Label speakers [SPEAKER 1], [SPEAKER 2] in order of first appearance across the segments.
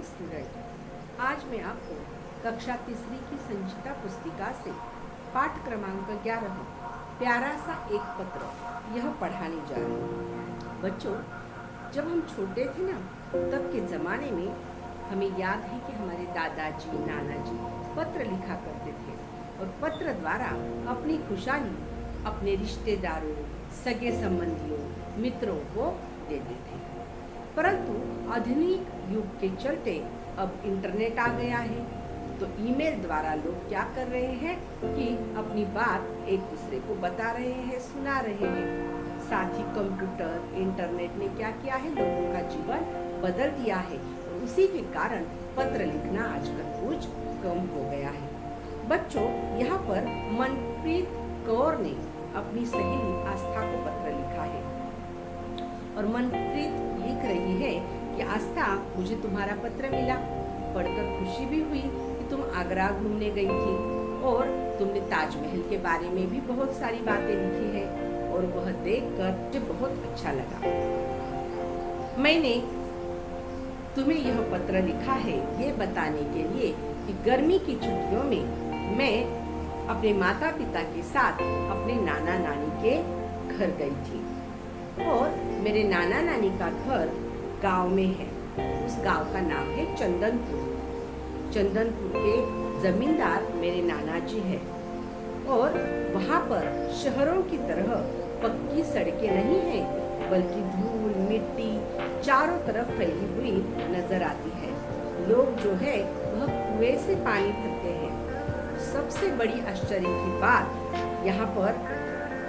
[SPEAKER 1] Dear student, आज मैं आपको कक्षा तीसरी की संचिता पुस्तिका से पाठ क्रमांक 11 प्यारा सा एक पत्र यह पढ़ाने जा रही हूँ। बच्चों, जब हम छोटे थे ना, तब के ज़माने में हमें याद है कि हमारे दादाजी नानाजी पत्र लिखा करते थे और पत्र द्वारा अपनी खुशहाली अपने रिश्तेदारों, सगे संबंधियों, मित्रों को देते थे। परंतु आधुनिक युग के चलते अब इंटरनेट आ गया है, तो ईमेल द्वारा लोग क्या कर रहे हैं कि अपनी बात एक दूसरे को बता रहे हैं, सुना रहे हैं। साथ ही कंप्यूटर, इंटरनेट ने क्या किया है, लोगों का जीवन बदल दिया है और उसी के कारण पत्र लिखना आजकल कुछ कम हो गया है। बच्चों, यहाँ पर मनप्रीत कौर ने अपनी सहेली आस्था को पत्र लिखा है और मनप्रीत लिख रही है कि आस्था, मुझे तुम्हारा पत्र मिला, पढ़कर खुशी भी हुई कि तुम आगरा घूमने गई थी और तुमने ताजमहल के बारे में भी बहुत सारी बातें लिखी है और वह देखकर मुझे बहुत अच्छा लगा। मैंने तुम्हें यह पत्र लिखा है ये बताने के लिए कि गर्मी की छुट्टियों में मैं अपने माता पिता के साथ अपने नाना नानी के घर गई थी और मेरे नाना नानी का घर गांव में है। उस गांव का नाम है चंदनपुर। चंदनपुर के जमींदार मेरे नाना जी हैं और वहाँ पर शहरों की तरह पक्की सड़कें नहीं हैं, बल्कि धूल मिट्टी चारों तरफ फैली हुई नजर आती है। लोग जो है वह कुएं से पानी भरते हैं। सबसे बड़ी आश्चर्य की बात यहाँ पर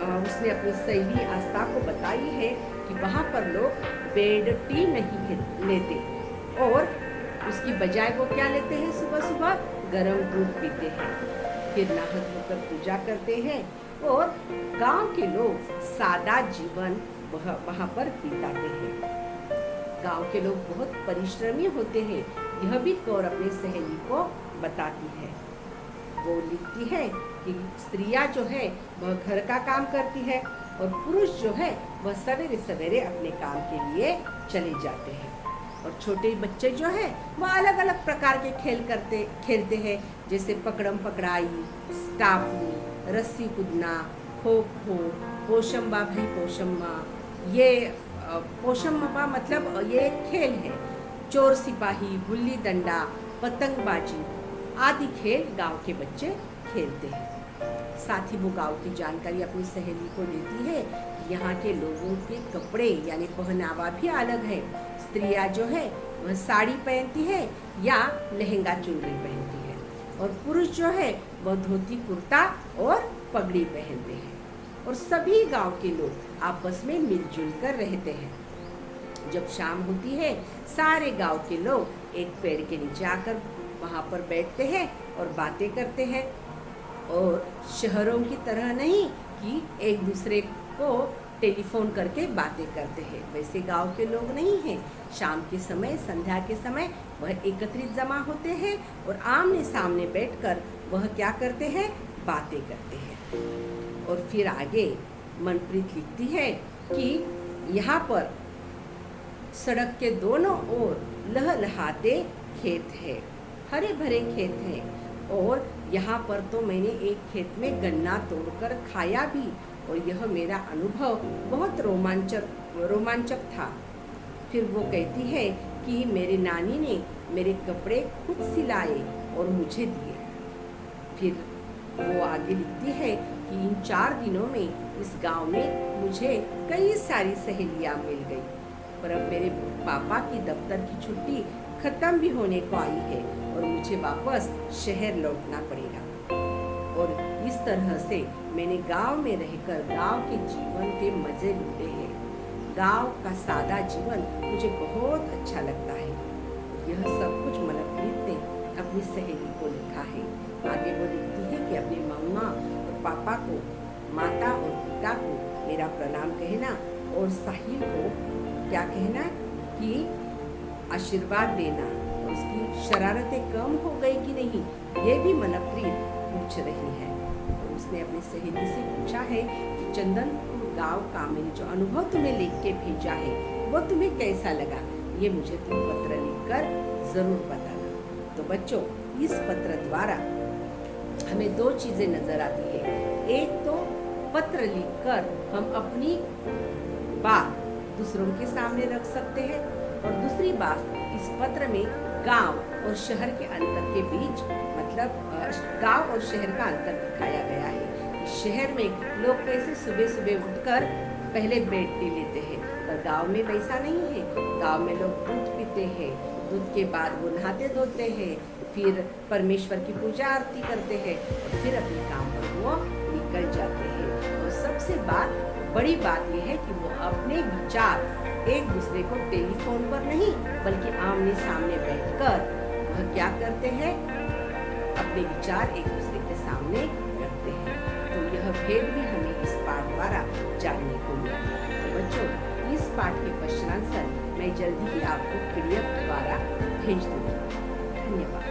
[SPEAKER 1] उसने अपनी सहेली आस्था को बताई है कि वहाँ पर लोग बेड टी नहीं लेते और उसकी बजाय वो क्या लेते हैं, सुबह सुबह गर्म दूध पीते हैं, फिर नहा धोकर पूजा करते हैं और गांव के लोग सादा जीवन वहाँ पर बिताते हैं। गांव के लोग बहुत परिश्रमी होते हैं, यह भी कौर अपनी सहेली को बताती है। वो लिखती है कि स्त्रियां जो है वह घर का काम करती है और पुरुष जो है वह सवेरे सवेरे अपने काम के लिए चले जाते हैं और छोटे बच्चे जो है वह अलग अलग प्रकार के खेल खेलते हैं, जैसे पकड़म पकड़ाई, स्टापू, रस्सी कूदना, खो खो, पोशंबा भाई पोशम्मा। ये पोशम्बा मतलब ये खेल है। चोर सिपाही, गुल्ली डंडा, पतंगबाजी आदि खेल गांव के बच्चे खेलते हैं। साथ ही वो गांव की जानकारी अपनी सहेली को देती है। यहाँ के लोगों के कपड़े यानी पहनावा भी अलग है। स्त्रियां जो है वह साड़ी पहनती है या लहंगा चुनरी पहनती है और पुरुष जो है वह धोती कुर्ता और पगड़ी पहनते हैं और सभी गांव के लोग आपस में मिलजुल कर रहते हैं। जब शाम होती है, सारे गांव के लोग एक पेड़ के नीचे आकर वहाँ पर बैठते हैं और बातें करते हैं और शहरों की तरह नहीं कि एक दूसरे को टेलीफोन करके बातें करते हैं, वैसे गांव के लोग नहीं हैं। शाम के समय, संध्या के समय वह एकत्रित जमा होते हैं और आमने सामने बैठकर वह क्या करते हैं, बातें करते हैं। और फिर आगे मनप्रीत लिखती है कि यहाँ पर सड़क के दोनों ओर लहलहाते खेत है, हरे भरे खेत हैं और यहाँ पर तो मैंने एक खेत में गन्ना तोड़कर खाया भी और यह मेरा अनुभव बहुत रोमांचक था। फिर वो कहती है कि मेरी नानी ने मेरे कपड़े खुद सिलाए और मुझे दिए। फिर वो आगे लिखती है कि इन 4 दिनों में इस गांव में मुझे कई सारी सहेलियां मिल गई, पर अब मेरे पापा की दफ्तर की छुट्टी खत्म भी होने को आई है और मुझे वापस शहर लौटना पड़ेगा। और इस तरह से मैंने गांव में रहकर गांव के जीवन के मजे लूटे हैं। गांव का सादा जीवन मुझे बहुत अच्छा लगता है। यह सब कुछ मनप्रीत ने अपनी सहेली को लिखा है। आगे वो लिखती है कि अपने मम्मा और पापा को, माता और पिता को मेरा प्रणाम कहना और साहिल को क्या कहना कि आशीर्वाद देना और उसकी शरारतें कम हो गई कि नहीं, ये भी मनप्रीत पूछ रही है। और उसने अपनी सहेली से पूछा है कि चंदनपुर गांव का मैंने जो अनुभव तुम्हें लिख के भेजा है वो तुम्हें कैसा लगा, ये मुझे तुम पत्र लिखकर जरूर बताना। तो बच्चों, इस पत्र द्वारा हमें दो चीजें नजर आती है। एक तो पत्र लिखकर हम अपनी बात दूसरों के सामने रख सकते हैं, और दूसरी बात, इस पत्र में गांव और शहर के अंतर के बीच, मतलब गांव और शहर का अंतर दिखाया गया है। शहर में लोग कैसे सुबह सुबह उठकर पहले बेड टी लेते हैं, पर गांव में वैसा नहीं है। गांव में लोग दूध पीते हैं, दूध के बाद वो नहाते धोते हैं, फिर परमेश्वर की पूजा आरती करते हैं, और फिर अपने काम पर वो निकल जाते हैं। और सबसे बड़ी बात यह है कि वो अपने विचार एक दूसरे को टेलीफोन पर नहीं, बल्कि आमने सामने बैठकर वह क्या करते हैं, अपने विचार एक दूसरे के सामने रखते हैं। तो यह भेद भी हमें इस पाठ द्वारा जानने को मिला। तो बच्चों, इस पाठ के क्वेश्चन आंसर मैं जल्दी ही आपको PDF द्वारा भेज दूंगी। धन्यवाद।